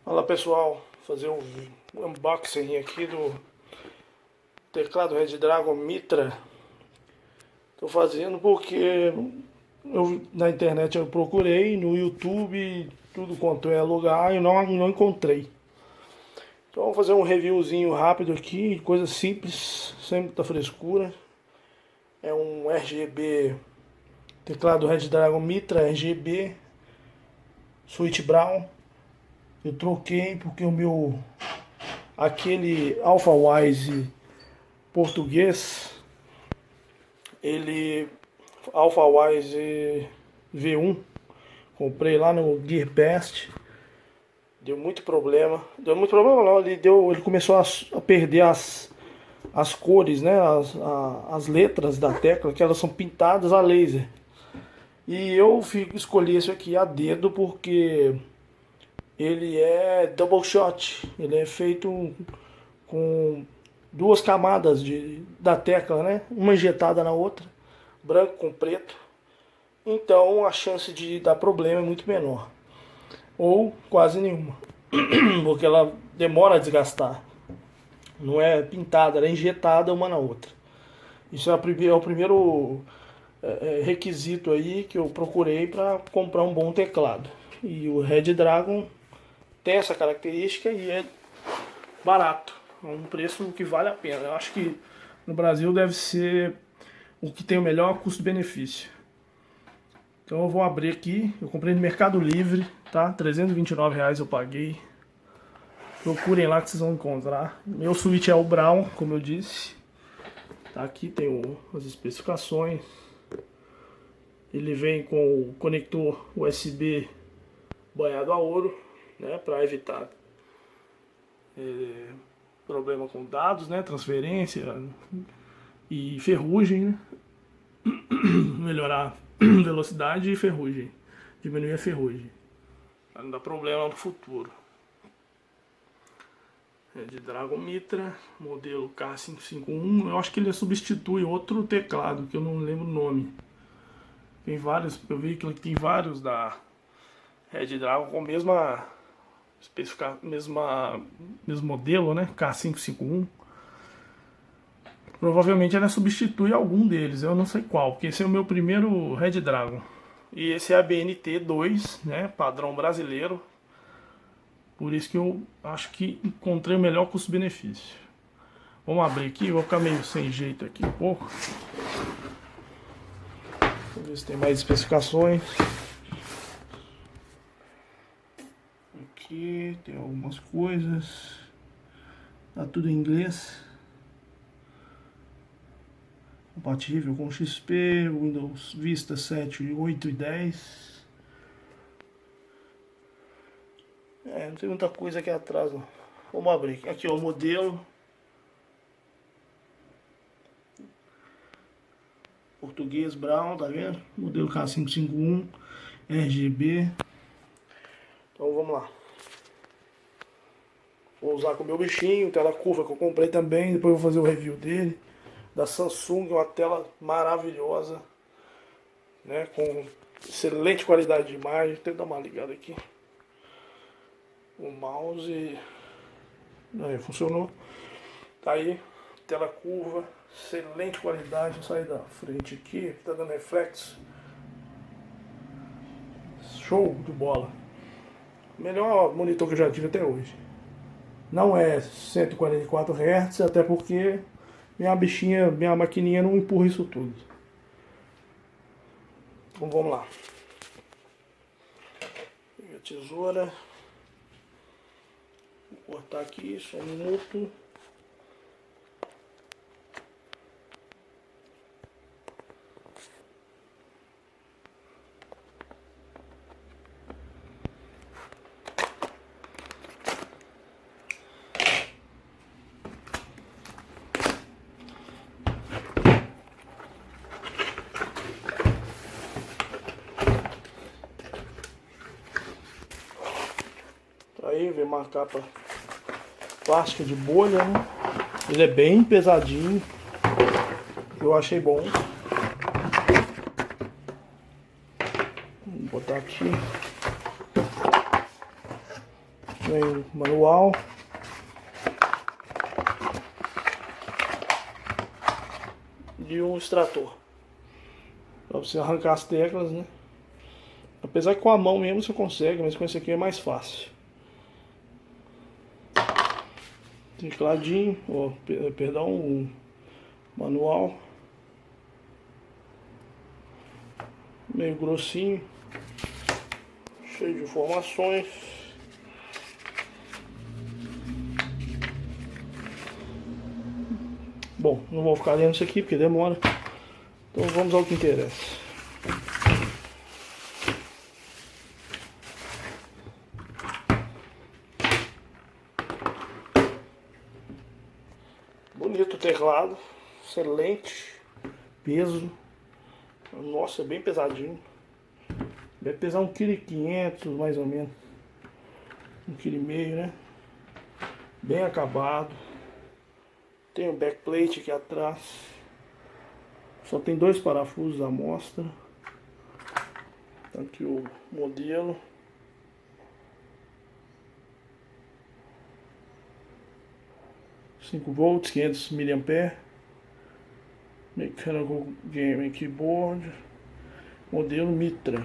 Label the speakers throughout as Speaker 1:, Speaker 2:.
Speaker 1: Fala pessoal, fazer um unboxing aqui do teclado Red Dragon Mitra. Tô fazendo porque na internet eu procurei, no YouTube, tudo quanto é lugar e não encontrei. Então vou fazer um reviewzinho rápido aqui, coisa simples, sem muita frescura. É um RGB, teclado Red Dragon Mitra RGB, Sweet Brown. Eu troquei porque o meu, aquele Alphawise português, ele, Alphawise V1, comprei lá no Gearbest, deu muito problema não, ele começou a perder as cores, né, as letras da tecla, que elas são pintadas a laser. E eu escolhi esse aqui a dedo porque ele é double shot, ele é feito com duas camadas da tecla, né? Uma injetada na outra, branco com preto. Então a chance de dar problema é muito menor, ou quase nenhuma, porque ela demora a desgastar. Não é pintada, ela é injetada uma na outra. Isso é o primeiro requisito aí que eu procurei para comprar um bom teclado. E o Red Dragon tem essa característica e é barato, é um preço que vale a pena. Eu acho que no Brasil deve ser o que tem o melhor custo-benefício. Então eu vou abrir aqui, eu comprei no Mercado Livre, tá? R$ 329 eu paguei. Procurem lá que vocês vão encontrar. Meu switch é o Brown, como eu disse. Tá, aqui tem as especificações. Ele vem com o conector USB banhado a ouro, né, para evitar problema com dados, né, transferência e ferrugem, né? Melhorar velocidade e ferrugem, diminuir a ferrugem, para não dar problema no futuro. De Dragon Mitra, modelo K551, eu acho que ele substitui outro teclado, que eu não lembro o nome. Tem vários, eu vi que tem vários da Red Dragon com mesmo modelo, né? K551. Provavelmente ela substitui algum deles, eu não sei qual, porque esse é o meu primeiro Red Dragon. E esse é a BNT2, né? Padrão brasileiro. Por isso que eu acho que encontrei o melhor custo-benefício. Vamos abrir aqui, vou ficar meio sem jeito aqui um pouco. Vamos ver se tem mais especificações. Aqui tem algumas coisas. Tá tudo em inglês. Compatível com XP, Windows Vista 7, 8 e 10. Não tem muita coisa aqui atrás não. Vamos abrir. Aqui ó, o modelo. Português Brown, tá vendo? Modelo K551 RGB. Então vamos lá. Vou usar com o meu bichinho, tela curva que eu comprei também. Depois eu vou fazer o review dele. Da Samsung, uma tela maravilhosa, né? Com excelente qualidade de imagem. Deixa eu dar uma ligada aqui. O mouse aí, funcionou. Tá aí, tela curva, excelente qualidade. Vou sair da frente aqui, tá dando reflexo. Show de bola. Melhor monitor que eu já tive até hoje. Não é 144 Hz, até porque minha maquininha não empurra isso tudo. Então vamos lá. Peguei a tesoura. Vou cortar aqui, só um minuto. Aí vem uma capa plástica de bolha, né? Ele é bem pesadinho, eu achei bom. Vou botar aqui. Vem o manual. E um extrator. Pra você arrancar as teclas, né? Apesar que com a mão mesmo você consegue, mas com esse aqui é mais fácil. Tecladinho, ó, perdão, o manual. Meio grossinho. Cheio de informações. Bom, não vou ficar lendo isso aqui porque demora. Então vamos ao que interessa. Bonito o teclado, excelente, peso, nossa, é bem pesadinho, deve pesar 1,5 kg mais ou menos, 1,5 kg, né, bem acabado, tem o backplate aqui atrás, só tem 2 parafusos à mostra, tá aqui o modelo. V, 500 mAh, Mechanical Gaming Keyboard, modelo Mitra.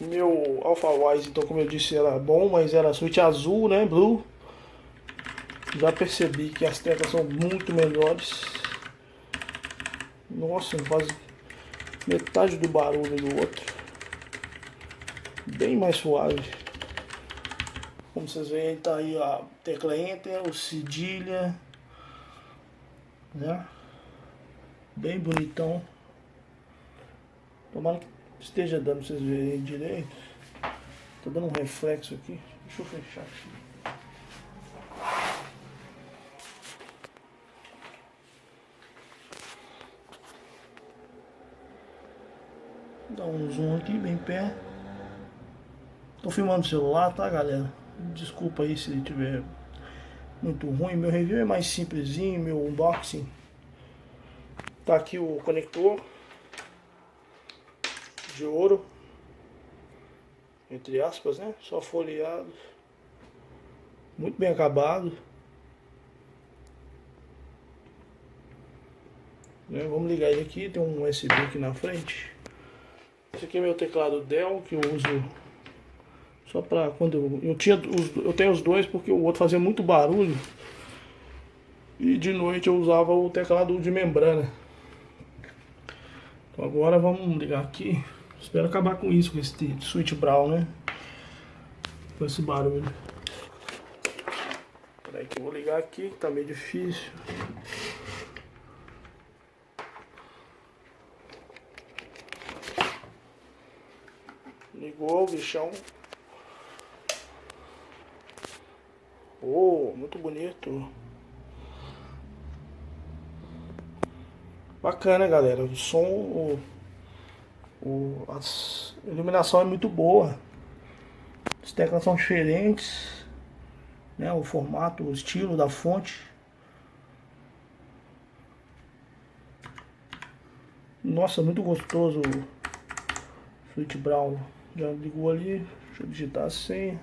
Speaker 1: Meu Alphawise, então, como eu disse, era bom, mas era switch azul, né, blue. Já percebi que as teclas são muito melhores. Nossa, faz metade do barulho do outro. Bem mais suave. Como vocês veem, tá aí a tecla Enter, o cedilha, né? Bem bonitão. Tomara que esteja dando pra vocês verem direito. Tô dando um reflexo aqui. Deixa eu fechar aqui. Dá um zoom aqui bem perto. Tô filmando o celular, tá, galera? Desculpa aí se tiver muito ruim. Meu review é mais simplesinho, meu unboxing. Tá aqui o conector de ouro, entre aspas, né? Só folheado, muito bem acabado, né? Vamos ligar ele aqui. Tem um USB aqui na frente. Esse aqui é meu teclado Dell, que eu uso só pra quando eu tenho os dois porque o outro fazia muito barulho e de noite eu usava o teclado de membrana. Então agora vamos ligar aqui. Espero acabar com isso, com esse switch brown, né? Com esse barulho. Peraí que eu vou ligar aqui, que tá meio difícil. Ligou o bichão. Oh, muito bonito. Bacana, galera. O som, a iluminação é muito boa. As teclas são diferentes, né? O formato, o estilo da fonte. Nossa, muito gostoso o switch brown. Já ligou ali. Deixa eu digitar a senha.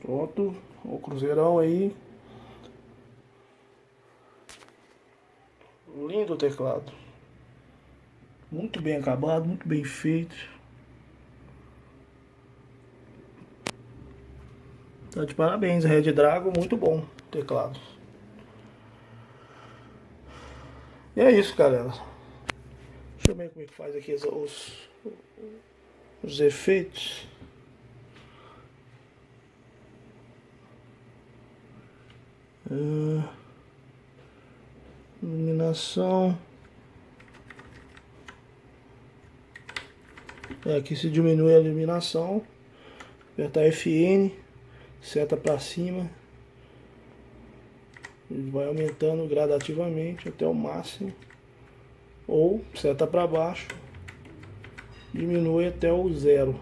Speaker 1: Pronto, o cruzeirão aí. Lindo o teclado. Muito bem acabado, muito bem feito. Tá de parabéns, Red Dragon, muito bom o teclado. E é isso, galera. Deixa eu ver como é que faz aqui os efeitos. Iluminação. Aqui se diminui a iluminação. Apertar FN, seta para cima. Ele vai aumentando gradativamente até o máximo. Ou seta para baixo, diminui até o 0.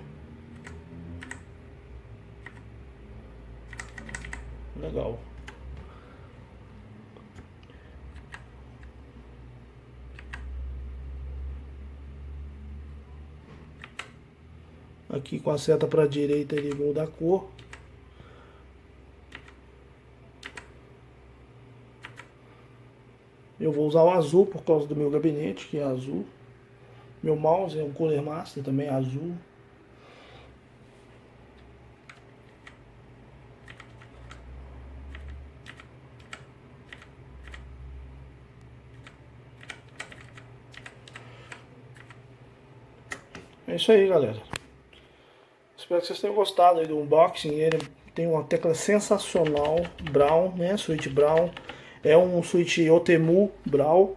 Speaker 1: Legal. Aqui com a seta para a direita ele muda a cor. Eu vou usar o azul por causa do meu gabinete, que é azul. Meu mouse é um Cooler Master, também é azul. É isso aí, galera. Espero que vocês tenham gostado aí do unboxing. Ele tem uma tecla sensacional, Brown, né? Switch Brown. É um switch Otemu Brown.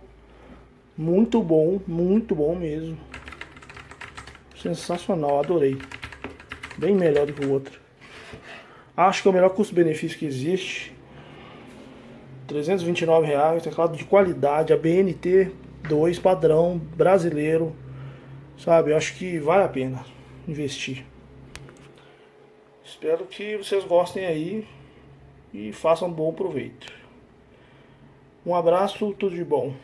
Speaker 1: Muito bom mesmo. Sensacional, adorei. Bem melhor do que o outro. Acho que é o melhor custo-benefício que existe. R$ 329, teclado de qualidade, ABNT 2 padrão brasileiro. Sabe, eu acho que vale a pena investir. Espero que vocês gostem aí e façam bom proveito. Um abraço, tudo de bom.